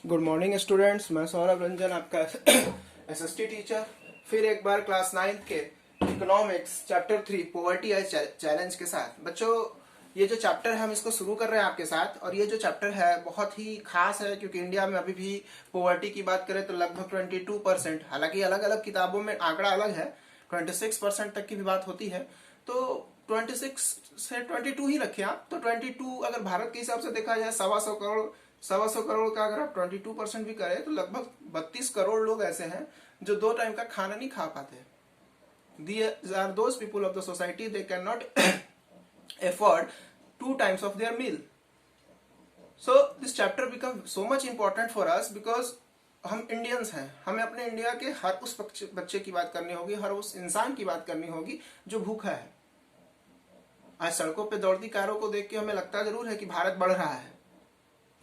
Good morning students, मैं सौरभ रंजन आपका SST teacher फिर एक बार क्लास 9th के economics chapter 3 poverty as challenge के साथ। बच्चों, ये जो चैप्टर है हम इसको शुरू कर रहे हैं आपके साथ, और ये जो चैप्टर है बहुत ही खास है क्योंकि इंडिया में अभी भी पॉवर्टी की बात करें तो लगभग 22%, हालांकि अलग अलग किताबों में आंकड़ा अलग है, 26% तक की भी बात होती है, तो 26 से 22 ही रखें आप। तो 22 अगर भारत के हिसाब से देखा जाए 125 करोड़ का अगर आप 22% भी करें तो लगभग 32 करोड़ लोग ऐसे हैं जो 2 टाइम का खाना नहीं खा पाते। These are those people of the society, they cannot afford 2 times of their meal. So this chapter becomes so much important for us because हम इंडियंस हैं, हमें अपने इंडिया के हर उस बच्चे की बात करनी होगी, हर उस इंसान की बात करनी होगी जो भूखा है। आज सड़कों पे दौड़ती कारों को देख के हमें लगता जरूर है कि भारत बढ़ रहा है,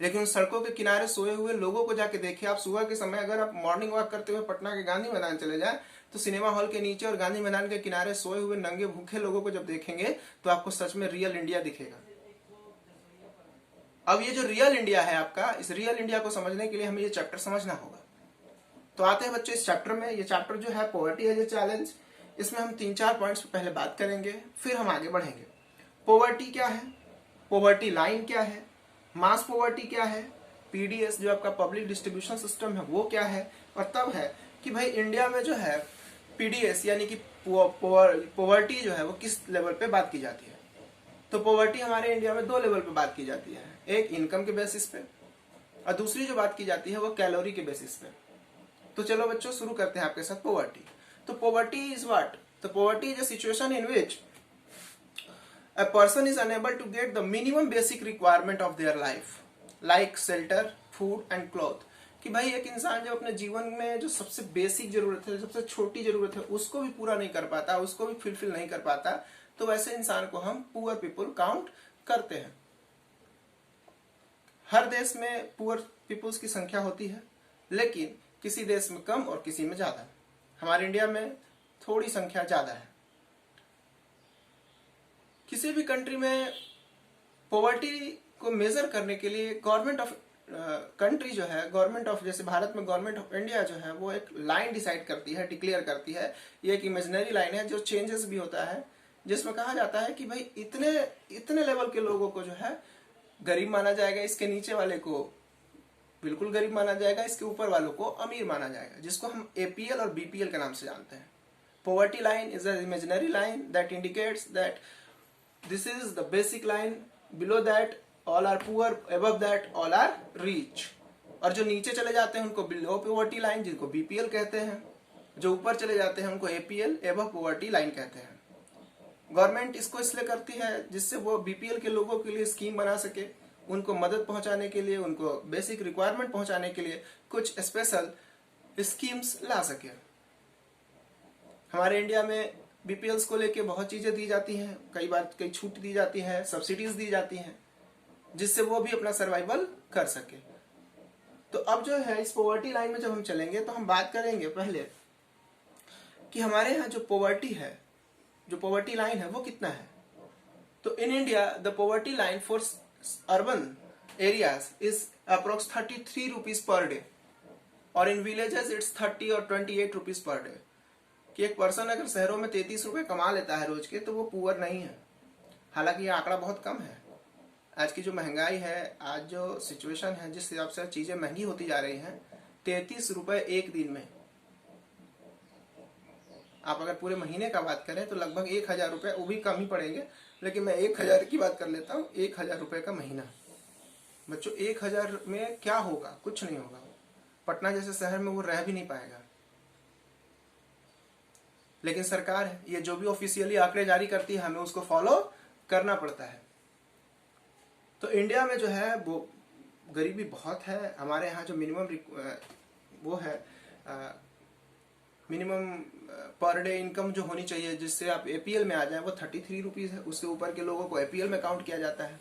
लेकिन सड़कों के किनारे सोए हुए लोगों को जाके देखिए आप। सुबह के समय अगर आप मॉर्निंग वॉक करते हुए पटना के गांधी मैदान चले जाएं तो सिनेमा हॉल के नीचे और गांधी मैदान के किनारे सोए हुए नंगे भूखे लोगों को जब देखेंगे तो आपको सच में रियल इंडिया दिखेगा। अब ये जो रियल इंडिया है आपका, इस रियल इंडिया को समझने के लिए हमें ये चैप्टर समझना होगा। तो आते हैं बच्चों इस चैप्टर में। ये चैप्टर जो है पॉवर्टी एज ए चैलेंज, इसमें हम 3-4 पॉइंट्स पे पहले बात करेंगे, फिर हम आगे बढ़ेंगे। पॉवर्टी क्या है, पॉवर्टी लाइन क्या है, मास पॉवर्टी क्या है, पीडीएस जो आपका पब्लिक डिस्ट्रीब्यूशन सिस्टम है वो क्या है, और तब है कि भाई इंडिया में जो है पीडीएस यानी कि पॉवर्टी जो है वो किस लेवल पे बात की जाती है। तो पॉवर्टी हमारे इंडिया में 2 लेवल पे बात की जाती है, एक इनकम के बेसिस पे और दूसरी जो बात की जाती है वो कैलोरी के बेसिस पे। तो चलो बच्चों शुरू करते हैं आपके साथ पॉवर्टी। तो पॉवर्टी इज व्हाट? तो poverty is a situation in which a person is unable to get the minimum basic requirement of their life like shelter, food and cloth। कि भाई एक इंसान जो अपने जीवन में जो सबसे बेसिक जरूरत है, सबसे छोटी जरूरत है, उसको भी पूरा नहीं कर पाता, उसको भी फुलफिल नहीं कर पाता, तो वैसे इंसान को हम पुअर पीपुल काउंट करते हैं। हर देश में पुअर पीपुल्स की संख्या होती है, लेकिन किसी देश में कम और किसी में ज्यादा। हमारे इंडिया में थोड़ी संख्या ज्यादा है। किसी भी कंट्री में पॉवर्टी को मेजर करने के लिए गवर्नमेंट ऑफ कंट्री जो है, गवर्नमेंट ऑफ, जैसे भारत में गवर्नमेंट ऑफ इंडिया जो है वो एक लाइन डिसाइड करती है, डिक्लेयर करती है। ये एक इमेजिनरी लाइन है जो चेंजेस भी होता है, जिसमें कहा जाता है कि भाई इतने लेवल के लोगों को जो है गरीब माना जाएगा, इसके नीचे वाले को बिल्कुल गरीब माना जाएगा, इसके ऊपर वालों को अमीर माना जाएगा, जिसको हम एपीएल और बीपीएल के नाम से जानते हैं। Poverty line is a imaginary line that indicates that this is the basic line, below that all are poor, above that all are rich। और जो नीचे चले जाते हैं उनको below poverty line जिनको बीपीएल कहते हैं, जो ऊपर चले जाते हैं उनको एपीएल above poverty line कहते हैं। गवर्नमेंट इसको इसलिए करती है जिससे वो बीपीएल के लोगों के लिए स्कीम बना सके, उनको मदद पहुंचाने के लिए, उनको बेसिक रिक्वायरमेंट पहुंचाने के लिए कुछ स्पेशल स्कीम्स ला सके। हमारे इंडिया में बीपीएल्स को लेके बहुत चीजें दी जाती हैं, कई बार कई छूट दी जाती है, सब्सिडीज दी जाती हैं, जिससे वो भी अपना सर्वाइवल कर सके। तो अब जो है इस पॉवर्टी लाइन में जब हम चलेंगे तो हम बात करेंगे पहले कि हमारे यहाँ जो पॉवर्टी है, जो पॉवर्टी लाइन है वो कितना है। तो in India the poverty line for urban areas is approx 33 rupees per day, और इन विलेजेस इट्स 30 और 28 रुपीज पर डे। कि एक पर्सन अगर शहरों में 33 रुपए कमा लेता है रोज के तो वो पुअर नहीं है। हालांकि ये आंकड़ा बहुत कम है। आज की जो महंगाई है, आज जो सिचुएशन है, जिस हिसाब से चीजें महंगी होती जा रही हैं, 33 रुपए एक दिन में, आप अगर पूरे महीने का बात करें तो लगभग 1000 रुपए, वो भी कम ही पड़ेंगे, लेकिन मैं 1000 की बात कर लेता हूँ। 1000 रुपए का महीना। बच्चों 1000 में क्या होगा? कुछ नहीं होगा। पटना जैसे शहर में वो रह भी नहीं पाएगा। लेकिन सरकार है, ये जो भी ऑफिशियली आंकड़े जारी करती है हमें उसको फॉलो करना पड़ता है। तो इंडिया में जो है वो गरीबी बहुत है। हमारे यहाँ जो मिनिमम वो है मिनिमम पर डे इनकम जो होनी चाहिए जिससे आप एपीएल में आ जाए वो 33 रुपीज है। उससे ऊपर के लोगों को एपीएल में काउंट किया जाता है।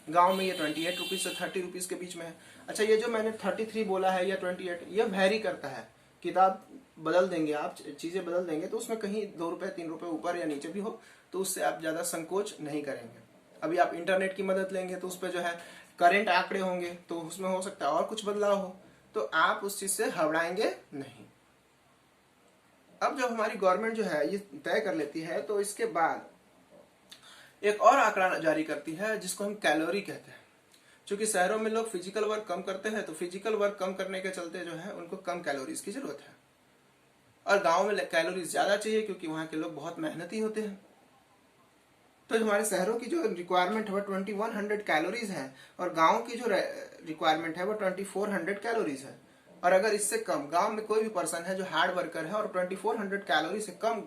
गांव में ये 28 रुपीज से 30 रुपीज के बीच में है। अच्छा, ये जो मैंने 33 बोला है या 28, ये वेरी करता है। किताब बदल देंगे आप, चीजें बदल देंगे तो उसमें कहीं 2 रुपए 3 रुपए ऊपर या नीचे भी हो तो उससे आप ज्यादा संकोच नहीं करेंगे। अभी आप इंटरनेट की मदद लेंगे तो उस पर जो है करंट आंकड़े होंगे तो उसमें हो सकता है और कुछ बदलाव हो। तो आप उस चीज से घबराएंगे नहीं। अब जब हमारी गवर्नमेंट जो है ये तय कर लेती है, तो इसके बाद एक और आंकड़ा जारी करती है जिसको हम कैलोरी कहते हैं। क्योंकि शहरों में लोग फिजिकल वर्क कम करते हैं, तो फिजिकल वर्क कम करने के चलते जो है उनको कम कैलोरीज की जरूरत है, और गांव में कैलोरीज ज्यादा चाहिए क्योंकि वहां के लोग बहुत मेहनती होते हैं। तो हमारे शहरों की जो रिक्वायरमेंट है वो 2100 कैलोरीज है, और गांव की जो रिक्वायरमेंट है वो 2400 कैलोरीज है। और अगर इससे कम गांव में कोई भी पर्सन है जो हार्ड वर्कर है और 2400 कैलोरी से कम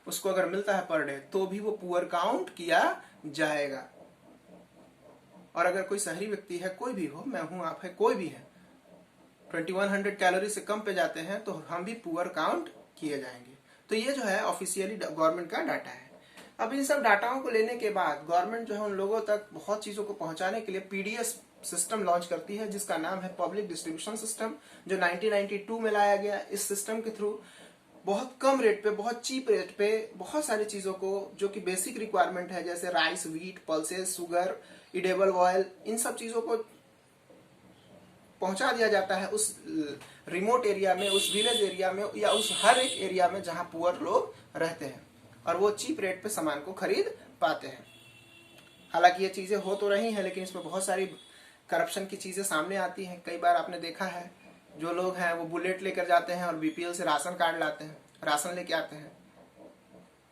उसको अगर मिलता है पर डे, तो भी वो पुअर काउंट किया जाएगा। और अगर कोई शहरी व्यक्ति है, कोई भी हो, मैं हूं, आप है, कोई भी है, 2100 कैलोरी से कम पे जाते हैं तो हम भी पुअर काउंट किए जाएंगे। तो ये जो है ऑफिशियली गवर्नमेंट का डाटा है। अब इन सब डाटाओं को लेने के बाद गवर्नमेंट जो है उन लोगों तक बहुत चीजों को पहुंचाने के लिए पीडीएस सिस्टम लॉन्च करती है, जिसका नाम है पब्लिक डिस्ट्रीब्यूशन सिस्टम, जो 1992 में लाया गया। इस सिस्टम के थ्रू बहुत कम रेट पे, बहुत चीप रेट पे बहुत सारी चीजों को जो कि बेसिक रिक्वायरमेंट है, जैसे rice, wheat, pulses, sugar, edible oil, इन सब चीजों को पहुंचा दिया जाता है उस रिमोट एरिया में, उस विलेज एरिया में, या उस हर एक एरिया में जहां पुअर लोग रहते हैं, और वो चीप रेट पे सामान को खरीद पाते हैं। हालांकि ये चीजें हो तो रही हैं, लेकिन इसमें बहुत सारी करप्शन की चीजें सामने आती हैं। कई बार आपने देखा है जो लोग हैं वो बुलेट लेकर जाते हैं और बीपीएल से राशन कार्ड लाते हैं, राशन लेके आते हैं।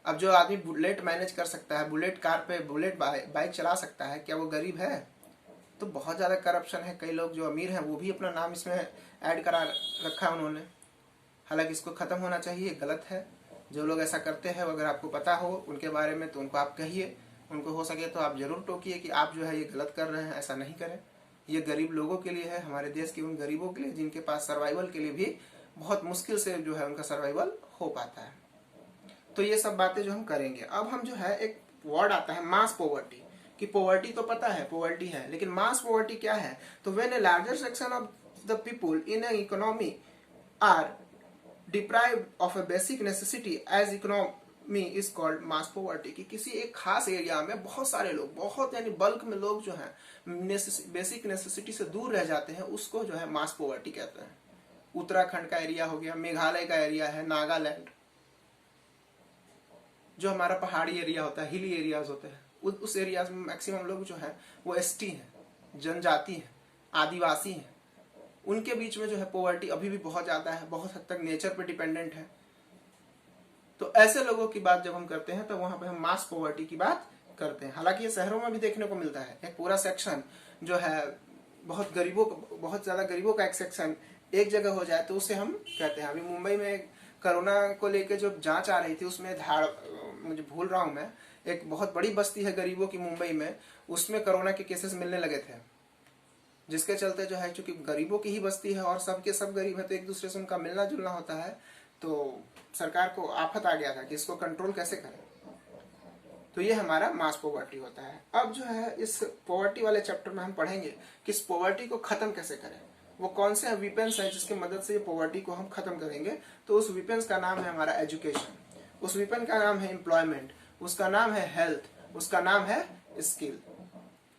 अब जो आदमी बुलेट मैनेज कर सकता है, बुलेट कार पे, बुलेट बाइक चला सकता है, क्या वो गरीब है? तो बहुत ज्यादा करप्शन है। कई लोग जो अमीर हैं वो भी अपना नाम इसमें ऐड करा रखा है उन्होंने। हालांकि इसको खत्म होना चाहिए, गलत है। जो लोग ऐसा करते हैं, अगर आपको पता हो उनके बारे में तो उनको आप कहिए, उनको हो सके तो आप जरूर टोकिए कि आप जो है ये गलत कर रहे हैं, ऐसा नहीं करें। ये गरीब लोगों के लिए है, हमारे देश के उन गरीबों के लिए जिनके पास सर्वाइवल के लिए भी बहुत मुश्किल से जो है उनका सर्वाइवल हो पाता है। तो ये सब बातें जो हम करेंगे। अब हम जो है एक वर्ड आता है मास पॉवर्टी, कि पॉवर्टी तो पता है पॉवर्टी है, लेकिन मास पॉवर्टी क्या है? तो when a larger section of the people in a economy are deprived of a basic necessity as economy is called mass poverty. कि किसी एक खास एरिया में बहुत सारे लोग, बहुत यानी बल्क में लोग जो है बेसिक नेसेसिटी से दूर रह जाते हैं, उसको जो है मास पॉवर्टी कहते हैं। उत्तराखंड का एरिया हो गया, मेघालय का एरिया है, नागालैंड, जो हमारा पहाड़ी एरिया होता है, हिली एरियाज होते हैं, उस एरिया में मैक्सिमम लोग जो है वो एसटी हैं, जनजाति हैं, आदिवासी हैं। उनके बीच में जो है पॉवर्टी अभी भी बहुत ज्यादा है, बहुत हद तक नेचर पे डिपेंडेंट है। तो ऐसे लोगों की बात जब हम करते हैं तो वहां पे हम मास पॉवर्टी की बात करते हैं। हालांकि ये शहरों में भी देखने को मिलता है, एक पूरा सेक्शन जो है बहुत ज्यादा गरीबों का एक सेक्शन एक जगह हो जाए तो उसे हम कहते हैं। अभी मुंबई में कोरोना को लेकर जो जांच आ रही थी, उसमें मुझे भूल रहा हूं मैं, एक बहुत बड़ी बस्ती है गरीबों की मुंबई में, उसमें कोरोना के केसेस मिलने लगे थे, जिसके चलते जो है चूंकि गरीबों की ही बस्ती है और सबके सब गरीब है, तो एक दूसरे से उनका मिलना जुलना होता है, तो सरकार को आफत आ गया था कि इसको कंट्रोल कैसे करें। तो ये हमारा मास पॉवर्टी होता है। अब जो है इस पॉवर्टी वाले चैप्टर में हम पढ़ेंगे कि इस पॉवर्टी को खत्म कैसे करें, वो कौन से वीपन्स हैं जिसकी मदद से ये पॉवर्टी को हम खत्म करेंगे। तो उस वीपन्स का नाम है हमारा एजुकेशन, उस वीपन का नाम है एम्प्लॉयमेंट, उसका नाम है हेल्थ, उसका नाम है स्किल।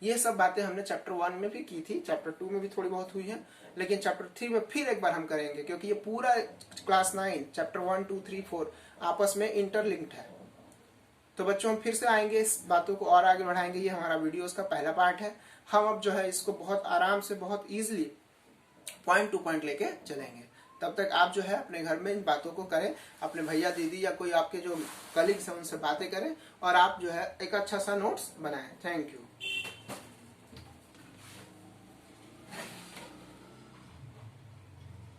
ये सब बातें हमने चैप्टर 1 में भी की थी, चैप्टर 2 में भी थोड़ी बहुत हुई है, लेकिन चैप्टर 3 में फिर एक बार हम करेंगे, क्योंकि ये पूरा क्लास 9 चैप्टर 1, 2, 3, 4 आपस में इंटरलिंक्ड है। तो बच्चों हम फिर से आएंगे, इस बातों को और आगे बढ़ाएंगे। ये हमारा वीडियोस का पहला पार्ट है। हम अब जो है इसको बहुत आराम से, बहुत ईजिली पॉइंट टू पॉइंट लेके चलेंगे। तब तक आप जो है अपने घर में इन बातों को करें, अपने भैया दीदी या कोई आपके जो कलीग्स हैं उनसे बातें करें, और आप जो है एक अच्छा सा नोट्स बनाएं। Thank you.